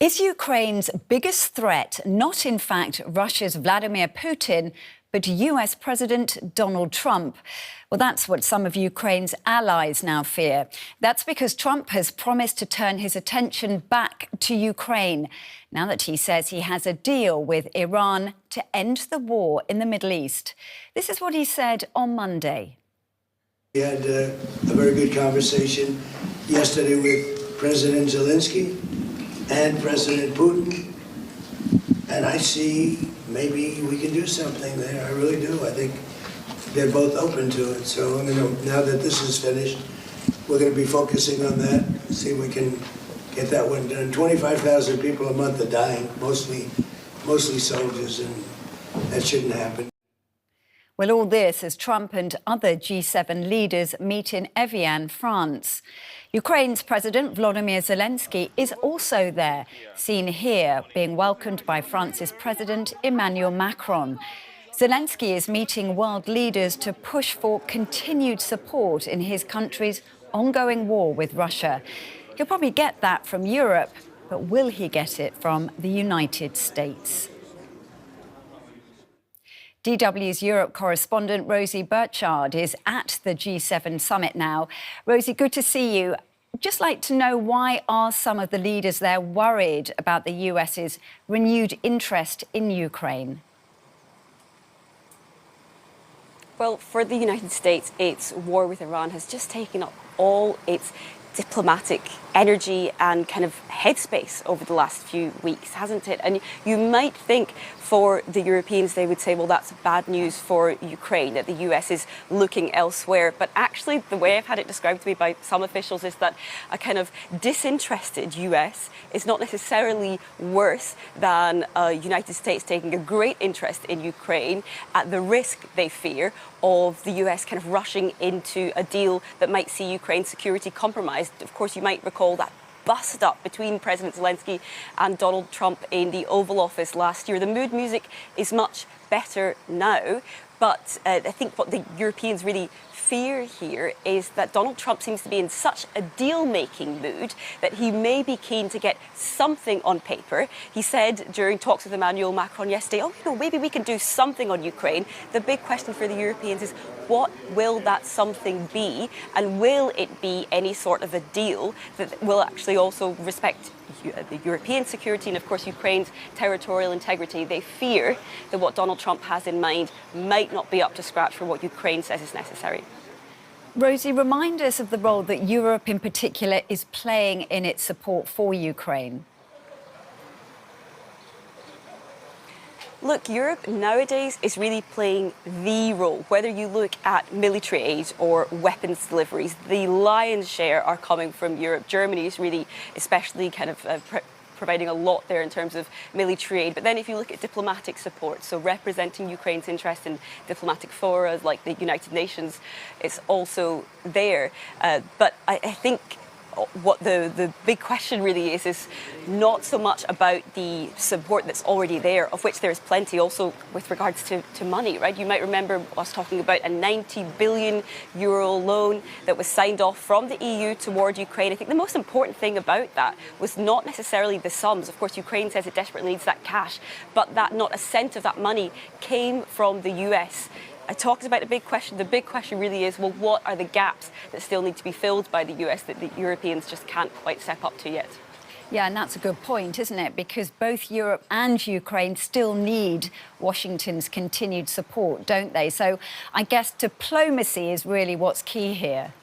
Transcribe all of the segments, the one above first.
Is Ukraine's biggest threat not, in fact, Russia's Vladimir Putin, but US President Donald Trump? Well, that's what some of Ukraine's allies now fear. That's because Trump has promised to turn his attention back to Ukraine, now that he says he has a deal with Iran to end the war in the Middle East. This is what he said on Monday. We had a very good conversation yesterday with President Zelensky and President Putin, and I see maybe we can do something there. I really do. I think they're both open to it. So now that this is finished, we're going to be focusing on that, see if we can get that one done. 25,000 people a month are dying, mostly soldiers, and that shouldn't happen. Well, all this as Trump and other G7 leaders meet in Evian, France. Ukraine's President Vladimir Zelensky is also there, seen here being welcomed by France's President Emmanuel Macron. Zelensky is meeting world leaders to push for continued support in his country's ongoing war with Russia. He'll probably get that from Europe, but will he get it from the United States? DW's Europe correspondent Rosie Burchard is at the G7 summit now. Rosie, good to see you. Just like to know, why are some of the leaders there worried about the US's renewed interest in Ukraine? Well, for the United States, its war with Iran has just taken up all its diplomatic energy and kind of headspace over the last few weeks, hasn't it? And you might think for the Europeans, they would say, well, that's bad news for Ukraine, that the US is looking elsewhere. But actually, the way I've had it described to me by some officials is that a kind of disinterested US is not necessarily worse than a United States taking a great interest in Ukraine at the risk, they fear, of the US kind of rushing into a deal that might see Ukraine's security compromised. Of course, you might recall that bust-up between President Zelensky and Donald Trump in the Oval Office last year. The mood music is much better now, but I think what the Europeans really fear here is that Donald Trump seems to be in such a deal-making mood that he may be keen to get something on paper. He said during talks with Emmanuel Macron yesterday, maybe we can do something on Ukraine. The big question for the Europeans is, what will that something be? And will it be any sort of a deal that will actually also respect the European security and, of course, Ukraine's territorial integrity? They fear that what Donald Trump has in mind might not be up to scratch for what Ukraine says is necessary. Rosie, remind us of the role that Europe in particular is playing in its support for Ukraine. Look, Europe nowadays is really playing the role. Whether you look at military aid or weapons deliveries, the lion's share are coming from Europe. Germany is really especially kind of providing a lot there in terms of military aid. But then if you look at diplomatic support, so representing Ukraine's interest in diplomatic fora like the United Nations, it's also there. But I think what the big question really is not so much about the support that's already there, of which there is plenty, also with regards to money, right? You might remember us talking about a 90 billion euro loan that was signed off from the EU toward Ukraine. I think the most important thing about that was not necessarily the sums. Of course, Ukraine says it desperately needs that cash, but that not a cent of that money came from the US. I talked about the big question. The big question really is, well, what are the gaps that still need to be filled by the US that the Europeans just can't quite step up to yet? Yeah, and that's a good point, isn't it? Because both Europe and Ukraine still need Washington's continued support, don't they? So I guess diplomacy is really what's key here.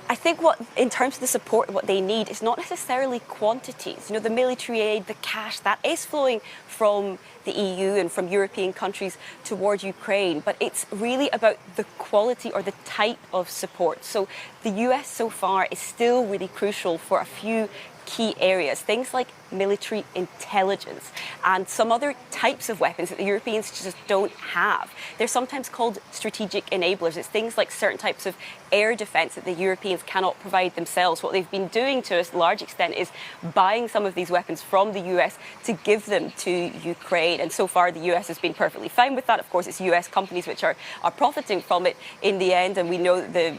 I think in terms of the support, what they need is not necessarily quantities. The military aid, the cash, that is flowing from the EU and from European countries towards Ukraine, but it's really about the quality or the type of support. So the US so far is still really crucial for a few key areas, things like military intelligence and some other types of weapons that the Europeans just don't have. They're sometimes called strategic enablers. It's things like certain types of air defense that the Europeans cannot provide themselves. What they've been doing to a large extent is buying some of these weapons from the US to give them to Ukraine. And so far, the US has been perfectly fine with that. Of course, it's US companies which are profiting from it in the end. And we know that the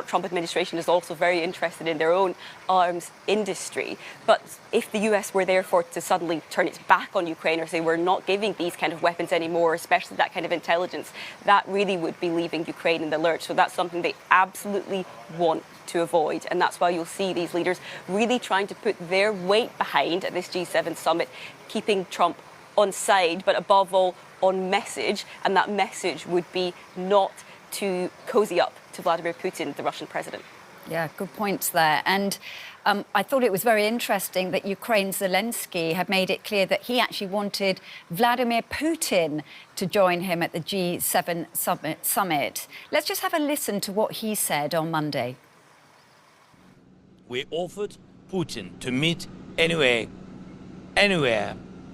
Trump administration is also very interested in their own arms industry. But if the US were therefore to suddenly turn its back on Ukraine or say we're not giving these kind of weapons anymore, especially that kind of intelligence, that really would be leaving Ukraine in the lurch. So that's something they absolutely want to avoid. And that's why you'll see these leaders really trying to put their weight behind at this G7 summit, keeping Trump on side, but above all on message. And that message would be not to cozy up to Vladimir Putin, the Russian president. Yeah, good points there. And I thought it was very interesting that Ukraine's Zelensky had made it clear that he actually wanted Vladimir Putin to join him at the G7 summit. Let's just have a listen to what he said on Monday. We offered Putin to meet anywhere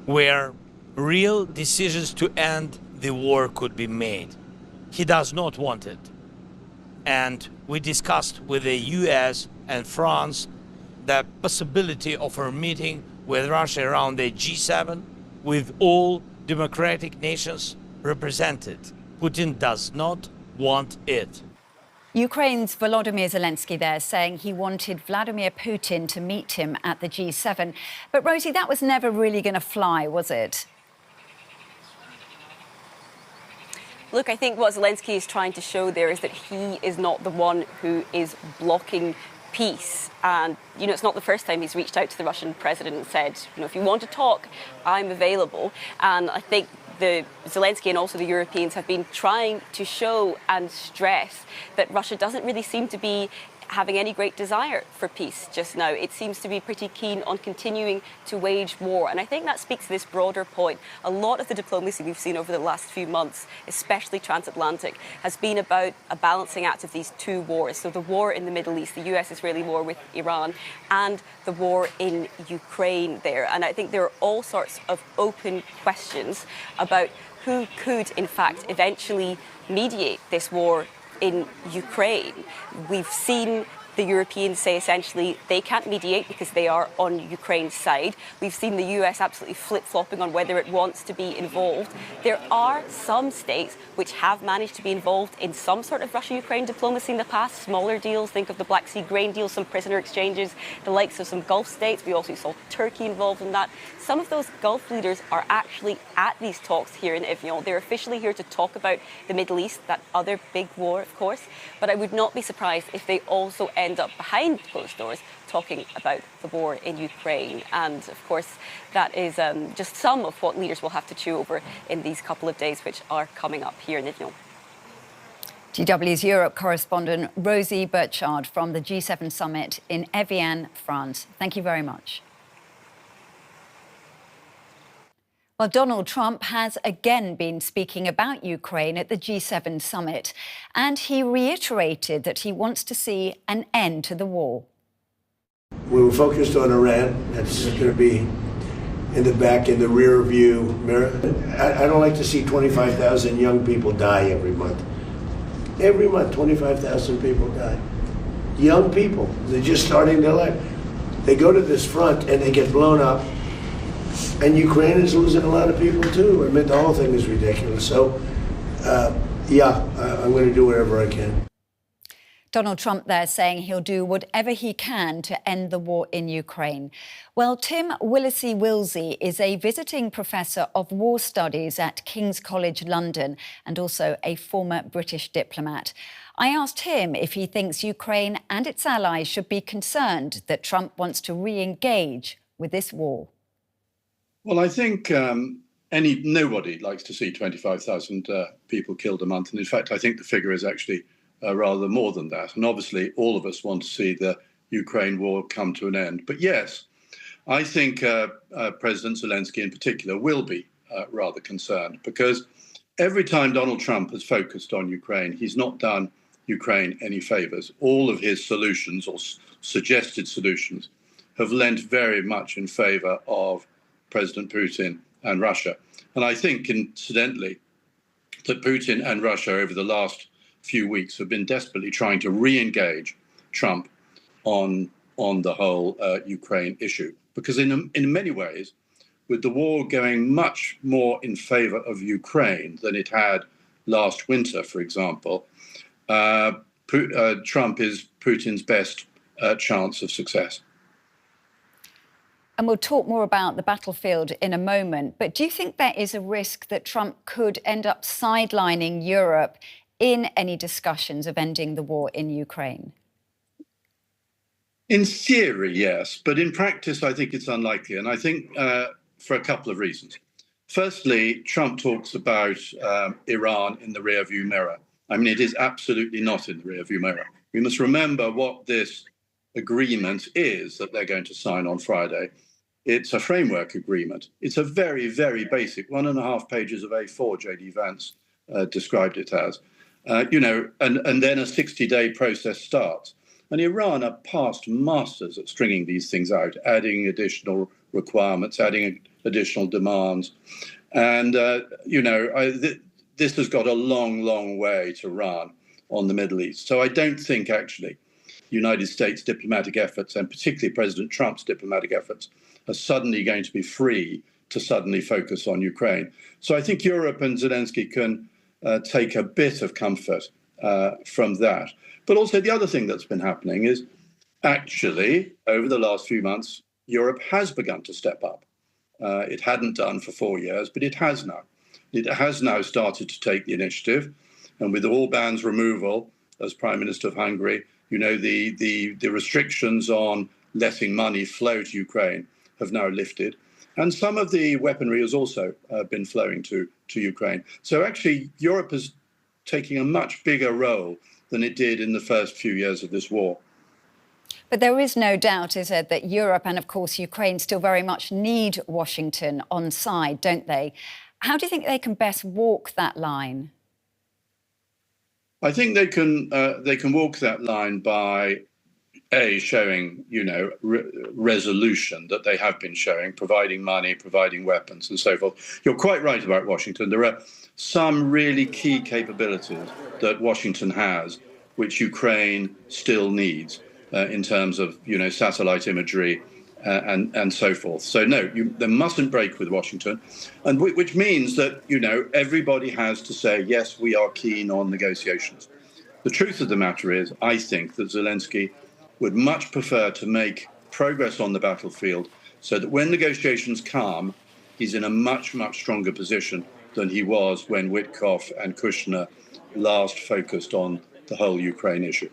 where real decisions to end the war could be made. He does not want it. And we discussed with the US and France the possibility of a meeting with Russia around the G7 with all democratic nations represented. Putin does not want it. Ukraine's Volodymyr Zelensky there saying he wanted Vladimir Putin to meet him at the G7. But Rosie, that was never really going to fly, was it? Look, I think what Zelensky is trying to show there is that he is not the one who is blocking peace. And, you know, it's not the first time he's reached out to the Russian president and said, you know, if you want to talk, I'm available. And I think Zelensky and also the Europeans have been trying to show and stress that Russia doesn't really seem to be having any great desire for peace just now. It seems to be pretty keen on continuing to wage war. And I think that speaks to this broader point. A lot of the diplomacy we've seen over the last few months, especially transatlantic, has been about a balancing act of these two wars. So the war in the Middle East, the US-Israeli war with Iran, and the war in Ukraine there. And I think there are all sorts of open questions about who could, in fact, eventually mediate this war in Ukraine. We've seen the Europeans say essentially they can't mediate because they are on Ukraine's side. We've seen the US absolutely flip-flopping on whether it wants to be involved. There are some states which have managed to be involved in some sort of Russia-Ukraine diplomacy in the past, smaller deals. Think of the Black Sea grain deal, some prisoner exchanges, the likes of some Gulf states. We also saw Turkey involved in that. Some of those Gulf leaders are actually at these talks here in Evian. They're officially here to talk about the Middle East, that other big war, of course. But I would not be surprised if they also end up behind closed doors talking about the war in Ukraine. And of course, that is just some of what leaders will have to chew over in these couple of days, which are coming up here in Evian. DW's Europe correspondent Rosie Burchard from the G7 summit in Evian, France. Thank you very much. Well, Donald Trump has again been speaking about Ukraine at the G7 summit, and he reiterated that he wants to see an end to the war. We were focused on Iran. That's going to be in the back, in the rear view mirror. I don't like to see 25,000 young people die every month. Every month, 25,000 people die. Young people, they're just starting their life. They go to this front and they get blown up. And Ukraine is losing a lot of people too. I mean, the whole thing is ridiculous. So, I'm going to do whatever I can. Donald Trump there saying he'll do whatever he can to end the war in Ukraine. Well, Tim Willesee-Wilsey is a visiting professor of war studies at King's College London and also a former British diplomat. I asked him if he thinks Ukraine and its allies should be concerned that Trump wants to re-engage with this war. Well, I think nobody likes to see 25,000 people killed a month. And in fact, I think the figure is actually rather more than that. And obviously, all of us want to see the Ukraine war come to an end. But yes, I think President Zelensky in particular will be rather concerned, because every time Donald Trump has focused on Ukraine, he's not done Ukraine any favors. All of his solutions or suggested solutions have lent very much in favor of President Putin and Russia. And I think, incidentally, that Putin and Russia over the last few weeks have been desperately trying to re-engage Trump on the whole Ukraine issue. Because in many ways, with the war going much more in favor of Ukraine than it had last winter, for example, Trump is Putin's best chance of success. And we'll talk more about the battlefield in a moment. But do you think there is a risk that Trump could end up sidelining Europe in any discussions of ending the war in Ukraine? In theory, yes. But in practice, I think it's unlikely. And I think for a couple of reasons. Firstly, Trump talks about Iran in the rearview mirror. I mean, it is absolutely not in the rearview mirror. We must remember what this agreement is that they're going to sign on Friday. It's a framework agreement. It's a very, very basic 1.5 pages of A4, J.D. Vance described it as. And then a 60-day process starts. And Iran are past masters at stringing these things out, adding additional requirements, adding additional demands. And, this has got a long, long way to run on the Middle East. So I don't think, actually, United States diplomatic efforts, and particularly President Trump's diplomatic efforts, are suddenly going to be free to suddenly focus on Ukraine. So I think Europe and Zelensky can take a bit of comfort from that. But also the other thing that's been happening is actually, over the last few months, Europe has begun to step up. It hadn't done for 4 years, but it has now. It has now started to take the initiative. And with Orban's removal as Prime Minister of Hungary, the restrictions on letting money flow to Ukraine have now lifted. And some of the weaponry has also been flowing to Ukraine. So actually, Europe is taking a much bigger role than it did in the first few years of this war. But there is no doubt, is there, that Europe and, of course, Ukraine still very much need Washington on side, don't they? How do you think they can best walk that line? I think they can walk that line by showing resolution that they have been showing, providing money, providing weapons, and so forth. You're quite right about Washington. There are some really key capabilities that Washington has, which Ukraine still needs in terms of satellite imagery and so forth. So no, they mustn't break with Washington, and which means that everybody has to say yes, we are keen on negotiations. The truth of the matter is, I think that Zelensky would much prefer to make progress on the battlefield so that when negotiations come, he's in a much, much stronger position than he was when Witkoff and Kushner last focused on the whole Ukraine issue.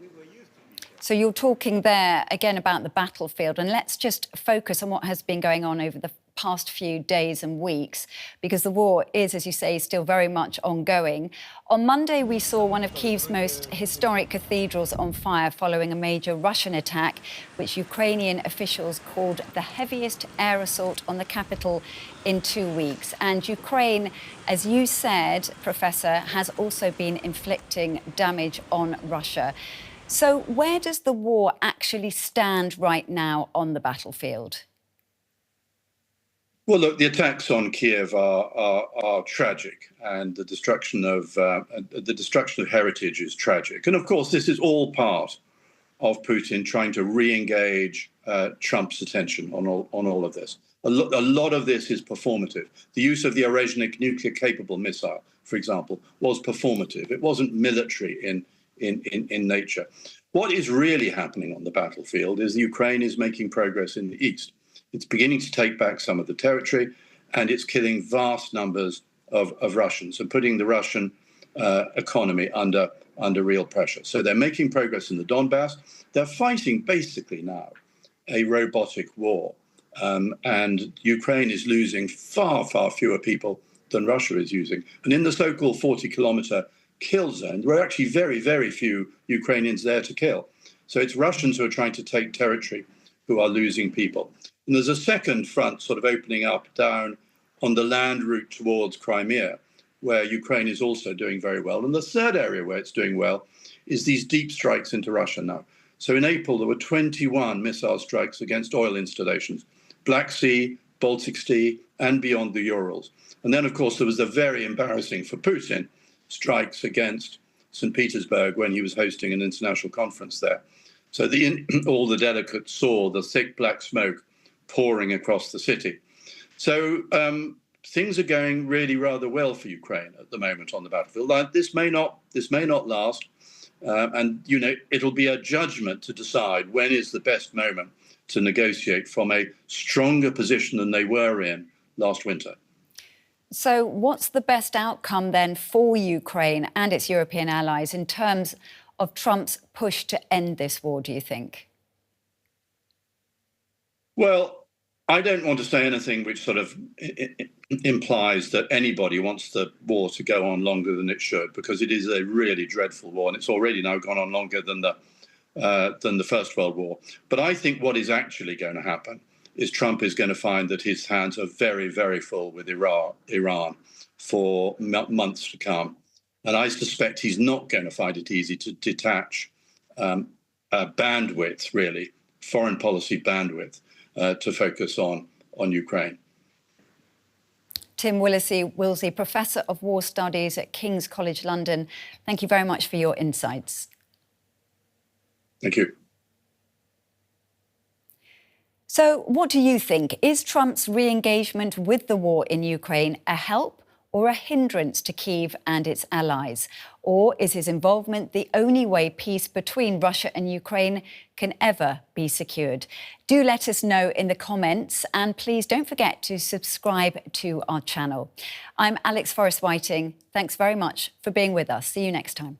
So you're talking there again about the battlefield, and let's just focus on what has been going on over the past few days and weeks, because the war is, as you say, still very much ongoing. On Monday, we saw one of Kyiv's most historic cathedrals on fire following a major Russian attack, which Ukrainian officials called the heaviest air assault on the capital in 2 weeks. And Ukraine, as you said, Professor, has also been inflicting damage on Russia. So where does the war actually stand right now on the battlefield? Well, look, the attacks on Kyiv are tragic, and the destruction of heritage is tragic. And of course, this is all part of Putin trying to re-engage Trump's attention on all of this. A lot of this is performative. The use of the Orezhnik nuclear-capable missile, for example, was performative. It wasn't military in nature. What is really happening on the battlefield is Ukraine is making progress in the east. It's beginning to take back some of the territory, and it's killing vast numbers of Russians and putting the Russian economy under real pressure. So they're making progress in the Donbass. They're fighting basically now a robotic war, and Ukraine is losing far, far fewer people than Russia is using. And in the so-called 40-kilometer kill zone, there are actually very, very few Ukrainians there to kill. So it's Russians who are trying to take territory who are losing people. And there's a second front sort of opening up down on the land route towards Crimea, where Ukraine is also doing very well. And the third area where it's doing well is these deep strikes into Russia now. So in April, there were 21 missile strikes against oil installations, Black Sea, Baltic Sea, and beyond the Urals. And then, of course, there was the very embarrassing for Putin strikes against St. Petersburg when he was hosting an international conference there. So all the delegates saw the thick black smoke pouring across the city. So things are going really rather well for Ukraine at the moment on the battlefield. This may not last, and it'll be a judgment to decide when is the best moment to negotiate from a stronger position than they were in last winter. So what's the best outcome then for Ukraine and its European allies in terms of Trump's push to end this war, do you think? Well, I don't want to say anything which sort of implies that anybody wants the war to go on longer than it should, because it is a really dreadful war, and it's already now gone on longer than the First World War. But I think what is actually going to happen is Trump is going to find that his hands are very, very full with Iran for months to come. And I suspect he's not going to find it easy to detach bandwidth, really, foreign policy bandwidth, to focus on Ukraine. Tim Willsey, Professor of War Studies at King's College London, thank you very much for your insights. Thank you. So what do you think? Is Trump's re-engagement with the war in Ukraine a help or a hindrance to Kyiv and its allies? Or is his involvement the only way peace between Russia and Ukraine can ever be secured? Do let us know in the comments, and please don't forget to subscribe to our channel. I'm Alex Forrest-Whiting. Thanks very much for being with us. See you next time.